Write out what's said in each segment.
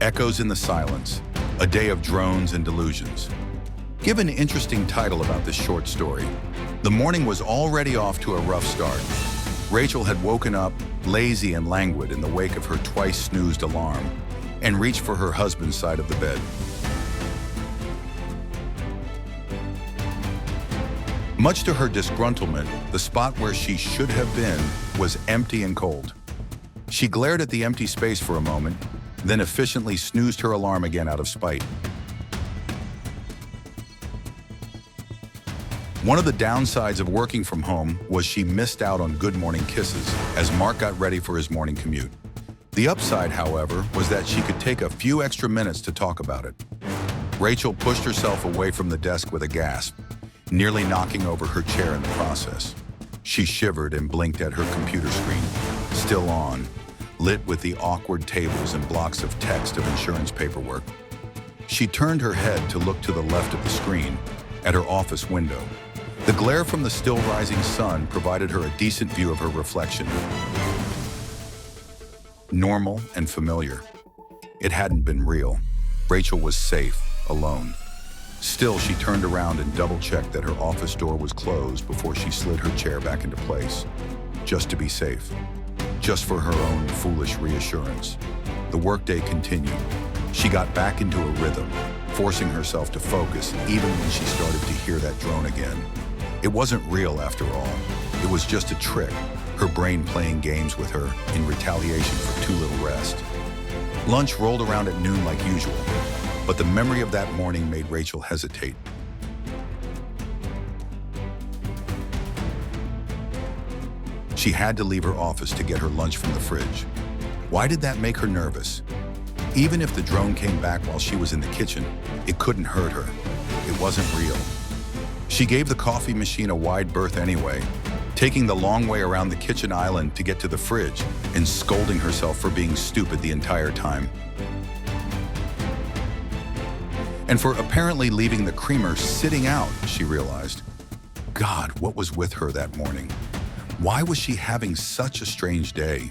Echoes in the Silence, a day of drones and delusions. Give an interesting title about this short story. The morning was already off to a rough start. Rachel had woken up, lazy and languid in the wake of her twice-snoozed alarm, and reached for her husband's side of the bed. Much to her disgruntlement, the spot where she should have been was empty and cold. She glared at the empty space for a moment, then efficiently snoozed her alarm again out of spite. One of the downsides of working from home was she missed out on good morning kisses as Mark got ready for his morning commute. The upside, however, was that she could take a few extra minutes to talk about it. Rachel pushed herself away from the desk with a gasp, nearly knocking over her chair in the process. She shivered and blinked at her computer screen, still on, lit with the awkward tables and blocks of text of insurance paperwork. She turned her head to look to the left of the screen, at her office window. The glare from the still rising sun provided her a decent view of her reflection. Normal and familiar. It hadn't been real. Rachel was safe, alone. Still, she turned around and double-checked that her office door was closed before she slid her chair back into place, just to be safe, just for her own foolish reassurance. The workday continued. She got back into a rhythm, forcing herself to focus even when she started to hear that drone again. It wasn't real after all. It was just a trick, her brain playing games with her in retaliation for too little rest. Lunch rolled around at noon like usual, but the memory of that morning made Rachel hesitate. She had to leave her office to get her lunch from the fridge. Why did that make her nervous? Even if the drone came back while she was in the kitchen, it couldn't hurt her. It wasn't real. She gave the coffee machine a wide berth anyway, taking the long way around the kitchen island to get to the fridge and scolding herself for being stupid the entire time. And for apparently leaving the creamer sitting out, she realized. God, what was with her that morning? Why was she having such a strange day?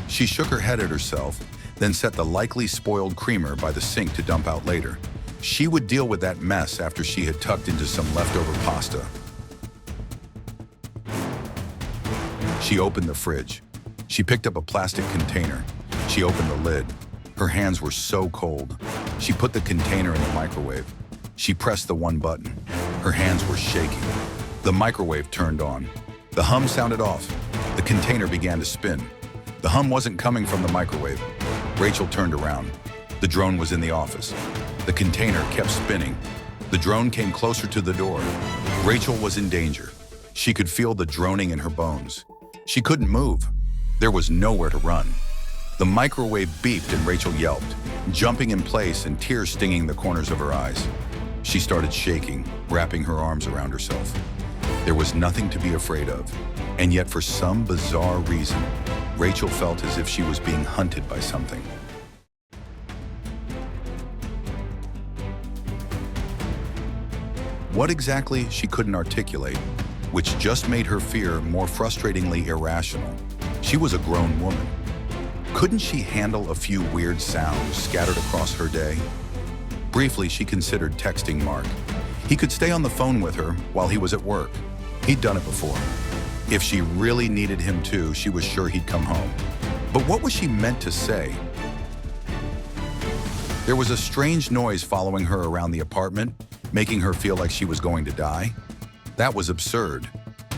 She shook her head at herself, then set the likely spoiled creamer by the sink to dump out later. She would deal with that mess after she had tucked into some leftover pasta. She opened the fridge. She picked up a plastic container. She opened the lid. Her hands were so cold. She put the container in the microwave. She pressed the one button. Her hands were shaking. The microwave turned on. The hum sounded off. The container began to spin. The hum wasn't coming from the microwave. Rachel turned around. The drone was in the office. The container kept spinning. The drone came closer to the door. Rachel was in danger. She could feel the droning in her bones. She couldn't move. There was nowhere to run. The microwave beeped and Rachel yelped, jumping in place and tears stinging the corners of her eyes. She started shaking, wrapping her arms around herself. There was nothing to be afraid of, and yet for some bizarre reason, Rachel felt as if she was being hunted by something. What exactly, she couldn't articulate, which just made her fear more frustratingly irrational. She was a grown woman. Couldn't she handle a few weird sounds scattered across her day? Briefly, she considered texting Mark. He could stay on the phone with her while he was at work. He'd done it before. If she really needed him to, she was sure he'd come home. But what was she meant to say? There was a strange noise following her around the apartment, making her feel like she was going to die. That was absurd.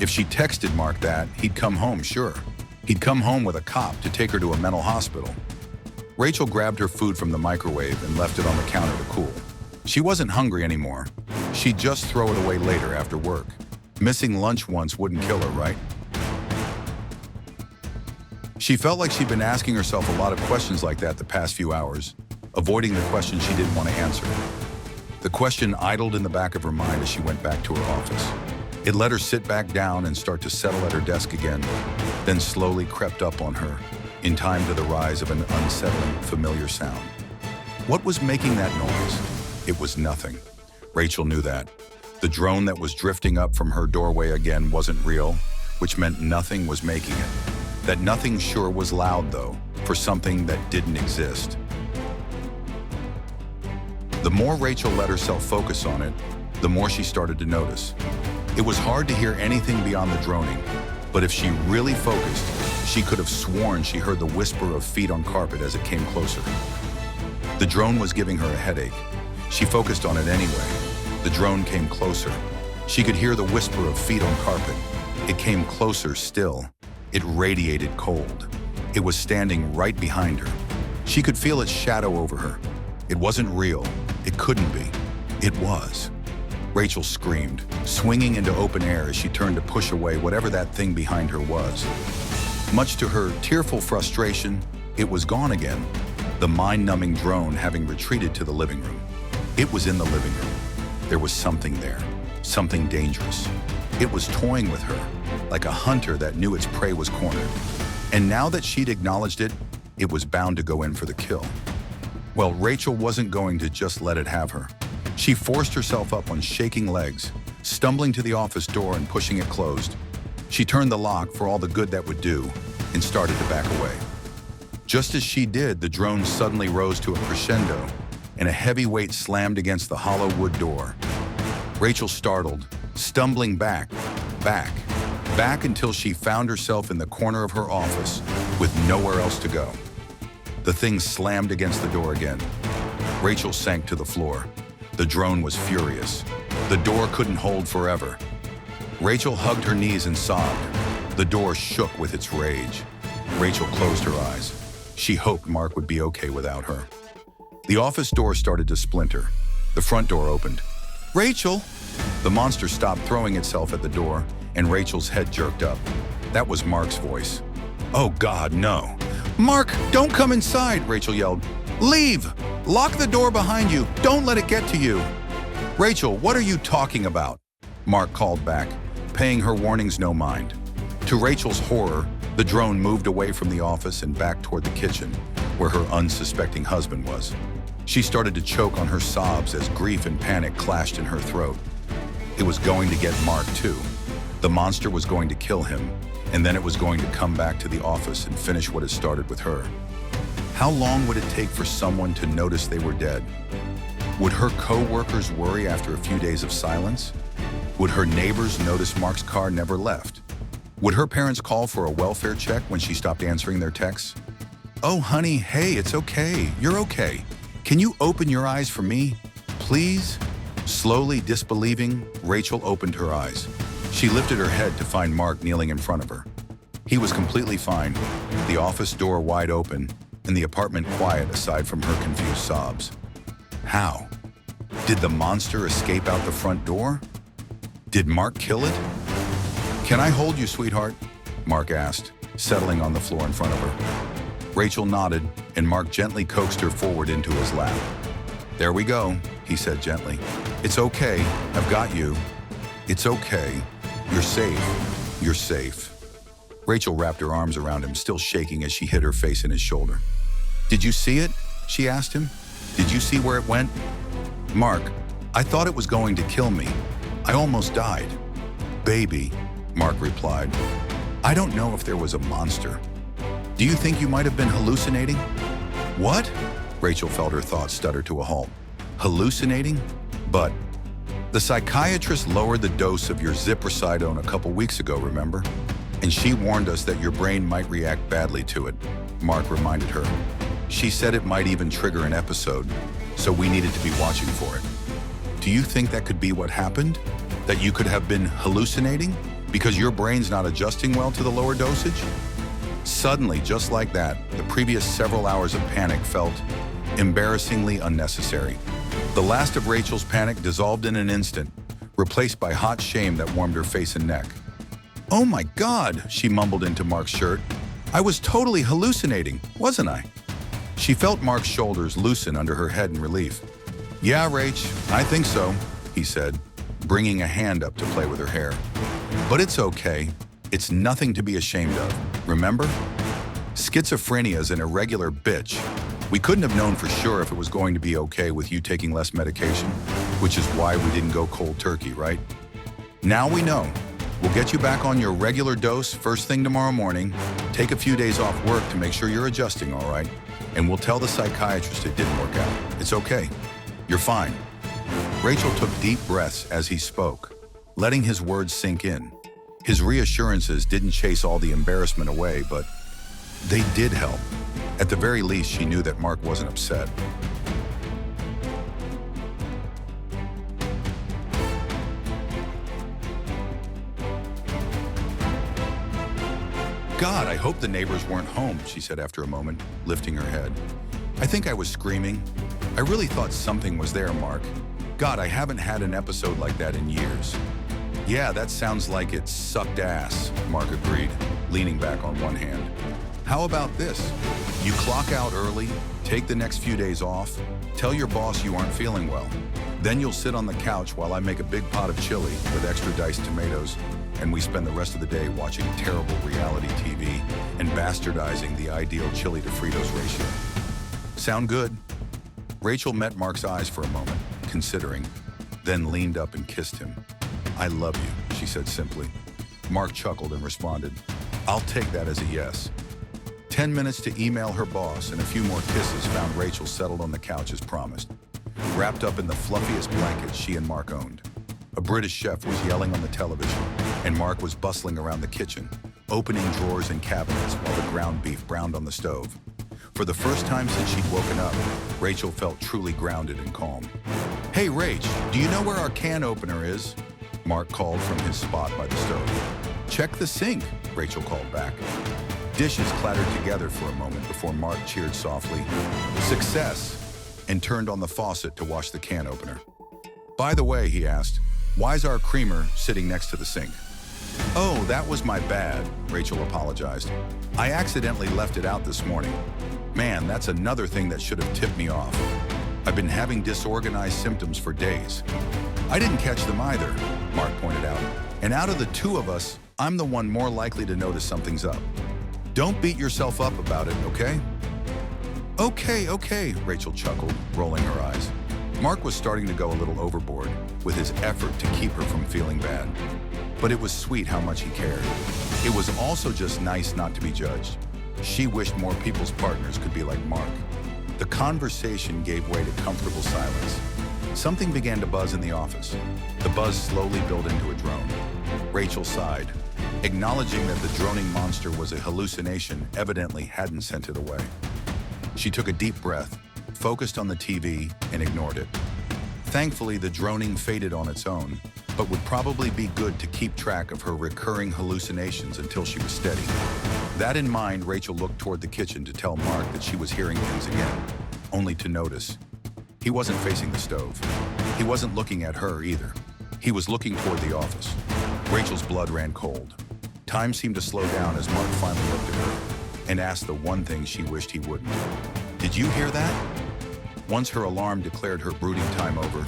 If she texted Mark that, he'd come home, sure. He'd come home with a cop to take her to a mental hospital. Rachel grabbed her food from the microwave and left it on the counter to cool. She wasn't hungry anymore. She'd just throw it away later after work. Missing lunch once wouldn't kill her, right? She felt like she'd been asking herself a lot of questions like that the past few hours, avoiding the question she didn't want to answer. The question idled in the back of her mind as she went back to her office. It let her sit back down and start to settle at her desk again, then slowly crept up on her, in time to the rise of an unsettling, familiar sound. What was making that noise? It was nothing. Rachel knew that. The drone that was drifting up from her doorway again wasn't real, which meant nothing was making it. That nothing sure was loud, though, for something that didn't exist. The more Rachel let herself focus on it, the more she started to notice. It was hard to hear anything beyond the droning, but if she really focused, she could have sworn she heard the whisper of feet on carpet as it came closer. The drone was giving her a headache. She focused on it anyway. The drone came closer. She could hear the whisper of feet on carpet. It came closer still. It radiated cold. It was standing right behind her. She could feel its shadow over her. It wasn't real. It couldn't be. It was. Rachel screamed, swinging into open air as she turned to push away whatever that thing behind her was. Much to her tearful frustration, it was gone again, the mind-numbing drone having retreated to the living room. It was in the living room. There was something there, something dangerous. It was toying with her, like a hunter that knew its prey was cornered. And now that she'd acknowledged it, it was bound to go in for the kill. Well, Rachel wasn't going to just let it have her. She forced herself up on shaking legs, stumbling to the office door and pushing it closed. She turned the lock for all the good that would do and started to back away. Just as she did, the drone suddenly rose to a crescendo and a heavy weight slammed against the hollow wood door. Rachel startled, stumbling back until she found herself in the corner of her office with nowhere else to go. The thing slammed against the door again. Rachel sank to the floor. The drone was furious. The door couldn't hold forever. Rachel hugged her knees and sobbed. The door shook with its rage. Rachel closed her eyes. She hoped Mark would be okay without her. The office door started to splinter. The front door opened. "Rachel!" The monster stopped throwing itself at the door, and Rachel's head jerked up. That was Mark's voice. "Oh God, no." "Mark, don't come inside," Rachel yelled. "Leave! Lock the door behind you. Don't let it get to you." "Rachel, what are you talking about?" Mark called back, paying her warnings no mind. To Rachel's horror, the drone moved away from the office and back toward the kitchen, where her unsuspecting husband was. She started to choke on her sobs as grief and panic clashed in her throat. It was going to get Mark too. The monster was going to kill him, and then it was going to come back to the office and finish what had started with her. How long would it take for someone to notice they were dead? Would her co-workers worry after a few days of silence? Would her neighbors notice Mark's car never left? Would her parents call for a welfare check when she stopped answering their texts? "Oh, honey, hey, it's okay. You're okay. Can you open your eyes for me, please?" Slowly disbelieving, Rachel opened her eyes. She lifted her head to find Mark kneeling in front of her. He was completely fine, the office door wide open, and the apartment quiet aside from her confused sobs. How? Did the monster escape out the front door? Did Mark kill it? "Can I hold you, sweetheart?" Mark asked, settling on the floor in front of her. Rachel nodded, and Mark gently coaxed her forward into his lap. "There we go," he said gently. "It's okay. I've got you. It's okay. You're safe. You're safe." Rachel wrapped her arms around him, still shaking as she hid her face in his shoulder. "Did you see it?" she asked him. "Did you see where it went?" "Mark, I thought it was going to kill me. I almost died." "Baby," Mark replied, "I don't know if there was a monster. Do you think you might have been hallucinating?" "What?" Rachel felt her thoughts stutter to a halt. "Hallucinating? But the psychiatrist lowered the dose of your ziprasidone a couple weeks ago, remember? And she warned us that your brain might react badly to it," Mark reminded her. "She said it might even trigger an episode, so we needed to be watching for it. Do you think that could be what happened? That you could have been hallucinating because your brain's not adjusting well to the lower dosage?" Suddenly, just like that, the previous several hours of panic felt embarrassingly unnecessary. The last of Rachel's panic dissolved in an instant, replaced by hot shame that warmed her face and neck. "Oh my God," she mumbled into Mark's shirt. "I was totally hallucinating, wasn't I?" She felt Mark's shoulders loosen under her head in relief. "Yeah, Rach, I think so," he said, bringing a hand up to play with her hair. "But it's okay. It's nothing to be ashamed of, remember? Schizophrenia is an irregular bitch. We couldn't have known for sure if it was going to be okay with you taking less medication, which is why we didn't go cold turkey, right? Now we know. We'll get you back on your regular dose first thing tomorrow morning. Take a few days off work to make sure you're adjusting all right. And we'll tell the psychiatrist it didn't work out. It's okay. You're fine. Rachel took deep breaths as he spoke, letting his words sink in. His reassurances didn't chase all the embarrassment away, but they did help. At the very least, she knew that Mark wasn't upset. God, I hope the neighbors weren't home, she said after a moment, lifting her head. I think I was screaming. I really thought something was there, Mark. God, I haven't had an episode like that in years. Yeah, that sounds like it sucked ass, Mark agreed, leaning back on one hand. How about this? You clock out early, take the next few days off, tell your boss you aren't feeling well. Then you'll sit on the couch while I make a big pot of chili with extra diced tomatoes, and we spend the rest of the day watching terrible reality TV and bastardizing the ideal chili to Fritos ratio. Sound good? Rachel met Mark's eyes for a moment, considering, then leaned up and kissed him. I love you, she said simply. Mark chuckled and responded, I'll take that as a yes. 10 minutes to email her boss and a few more kisses found Rachel settled on the couch as promised, wrapped up in the fluffiest blankets she and Mark owned. A British chef was yelling on the television, and Mark was bustling around the kitchen, opening drawers and cabinets while the ground beef browned on the stove. For the first time since she'd woken up, Rachel felt truly grounded and calm. Hey, Rach, do you know where our can opener is? Mark called from his spot by the stove. Check the sink, Rachel called back. Dishes clattered together for a moment before Mark cheered softly, success, and turned on the faucet to wash the can opener. By the way, he asked, why's our creamer sitting next to the sink? Oh, that was my bad, Rachel apologized. I accidentally left it out this morning. Man, that's another thing that should have tipped me off. I've been having disorganized symptoms for days. I didn't catch them either, Mark pointed out. And out of the two of us, I'm the one more likely to notice something's up. Don't beat yourself up about it, okay? Okay, Rachel chuckled, rolling her eyes. Mark was starting to go a little overboard with his effort to keep her from feeling bad. But it was sweet how much he cared. It was also just nice not to be judged. She wished more people's partners could be like Mark. The conversation gave way to comfortable silence. Something began to buzz in the office. The buzz slowly built into a drone. Rachel sighed, acknowledging that the droning monster was a hallucination evidently hadn't sent it away. She took a deep breath, focused on the TV, and ignored it. Thankfully, the droning faded on its own, but would probably be good to keep track of her recurring hallucinations until she was steady. That in mind, Rachel looked toward the kitchen to tell Mark that she was hearing things again, only to notice he wasn't facing the stove. He wasn't looking at her either. He was looking toward the office. Rachel's blood ran cold. Time seemed to slow down as Mark finally looked at her and asked the one thing she wished he wouldn't. Did you hear that? Once her alarm declared her brooding time over,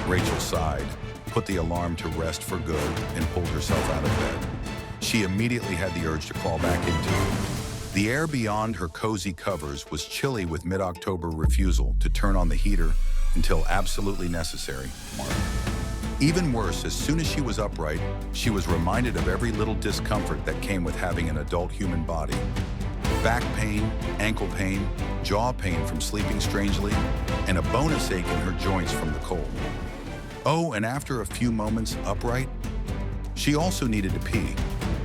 Rachel sighed, put the alarm to rest for good, and pulled herself out of bed. She immediately had the urge to crawl back into it. The air beyond her cozy covers was chilly with mid-October refusal to turn on the heater until absolutely necessary, Mark. Even worse, as soon as she was upright, she was reminded of every little discomfort that came with having an adult human body. Back pain, ankle pain, jaw pain from sleeping strangely, and a bonus ache in her joints from the cold. Oh, and after a few moments upright, she also needed to pee.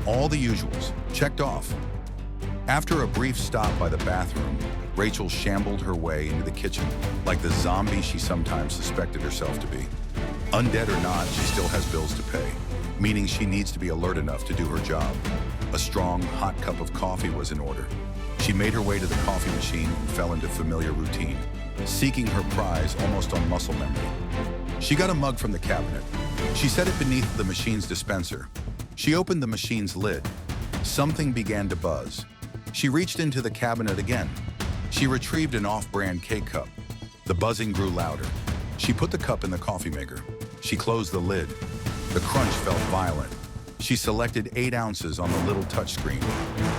All the usuals, checked off. After a brief stop by the bathroom, Rachel shambled her way into the kitchen, like the zombie she sometimes suspected herself to be. Undead or not, she still has bills to pay, meaning she needs to be alert enough to do her job. A strong, hot cup of coffee was in order. She made her way to the coffee machine and fell into familiar routine, seeking her prize almost on muscle memory. She got a mug from the cabinet. She set it beneath the machine's dispenser. She opened the machine's lid. Something began to buzz. She reached into the cabinet again. She retrieved an off-brand K-cup. The buzzing grew louder. She put the cup in the coffee maker. She closed the lid. The crunch felt violent. She selected 8 ounces on the little touchscreen.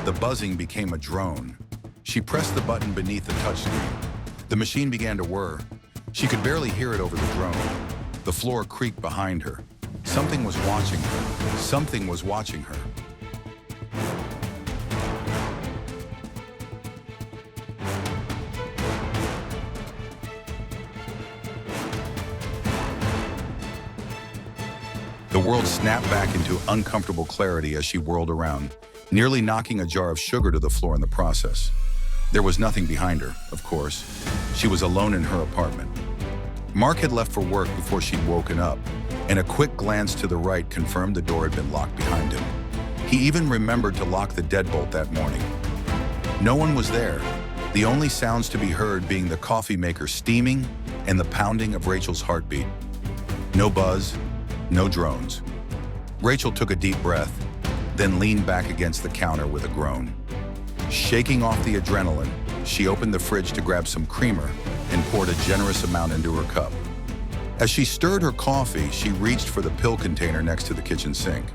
The buzzing became a drone. She pressed the button beneath the touchscreen. The machine began to whir. She could barely hear it over the drone. The floor creaked behind her. Something was watching her. Something was watching her. world snapped back into uncomfortable clarity as she whirled around, nearly knocking a jar of sugar to the floor in the process. There was nothing behind her, of course. She was alone in her apartment. Mark had left for work before she'd woken up, and a quick glance to the right confirmed the door had been locked behind him. He even remembered to lock the deadbolt that morning. No one was there, the only sounds to be heard being the coffee maker steaming and the pounding of Rachel's heartbeat. No buzz, no drones. Rachel took a deep breath, then leaned back against the counter with a groan. Shaking off the adrenaline, she opened the fridge to grab some creamer and poured a generous amount into her cup. As she stirred her coffee, she reached for the pill container next to the kitchen sink.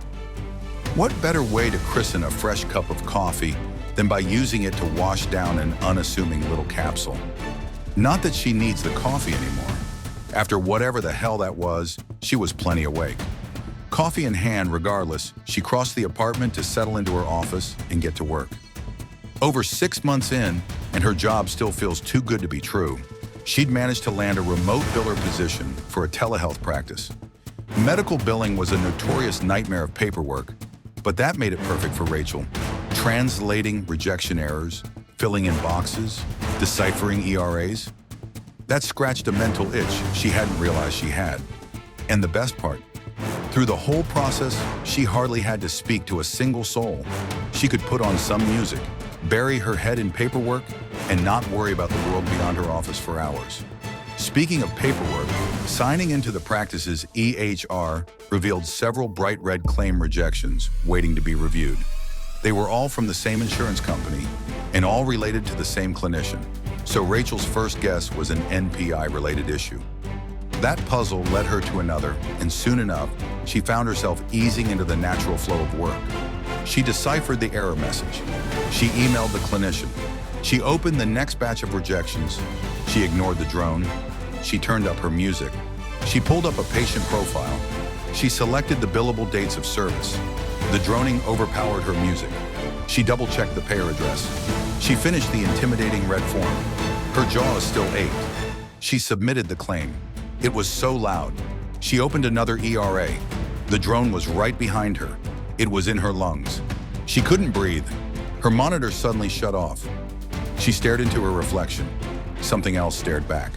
What better way to christen a fresh cup of coffee than by using it to wash down an unassuming little capsule? Not that she needs the coffee anymore. After whatever the hell that was, she was plenty awake. Coffee in hand regardless, she crossed the apartment to settle into her office and get to work. Over 6 months in, and her job still feels too good to be true, she'd managed to land a remote biller position for a telehealth practice. Medical billing was a notorious nightmare of paperwork, but that made it perfect for Rachel. Translating rejection errors, filling in boxes, deciphering ERAs. That scratched a mental itch she hadn't realized she had. And the best part, through the whole process, she hardly had to speak to a single soul. She could put on some music, bury her head in paperwork, and not worry about the world beyond her office for hours. Speaking of paperwork, signing into the practice's EHR revealed several bright red claim rejections waiting to be reviewed. They were all from the same insurance company and all related to the same clinician. So Rachel's first guess was an NPI-related issue. That puzzle led her to another, and soon enough, she found herself easing into the natural flow of work. She deciphered the error message. She emailed the clinician. She opened the next batch of rejections. She ignored the drone. She turned up her music. She pulled up a patient profile. She selected the billable dates of service. The droning overpowered her music. She double-checked the payer address. She finished the intimidating red form. Her jaws still ached. She submitted the claim. It was so loud. She opened another ERA. The drone was right behind her. It was in her lungs. She couldn't breathe. Her monitor suddenly shut off. She stared into her reflection. Something else stared back.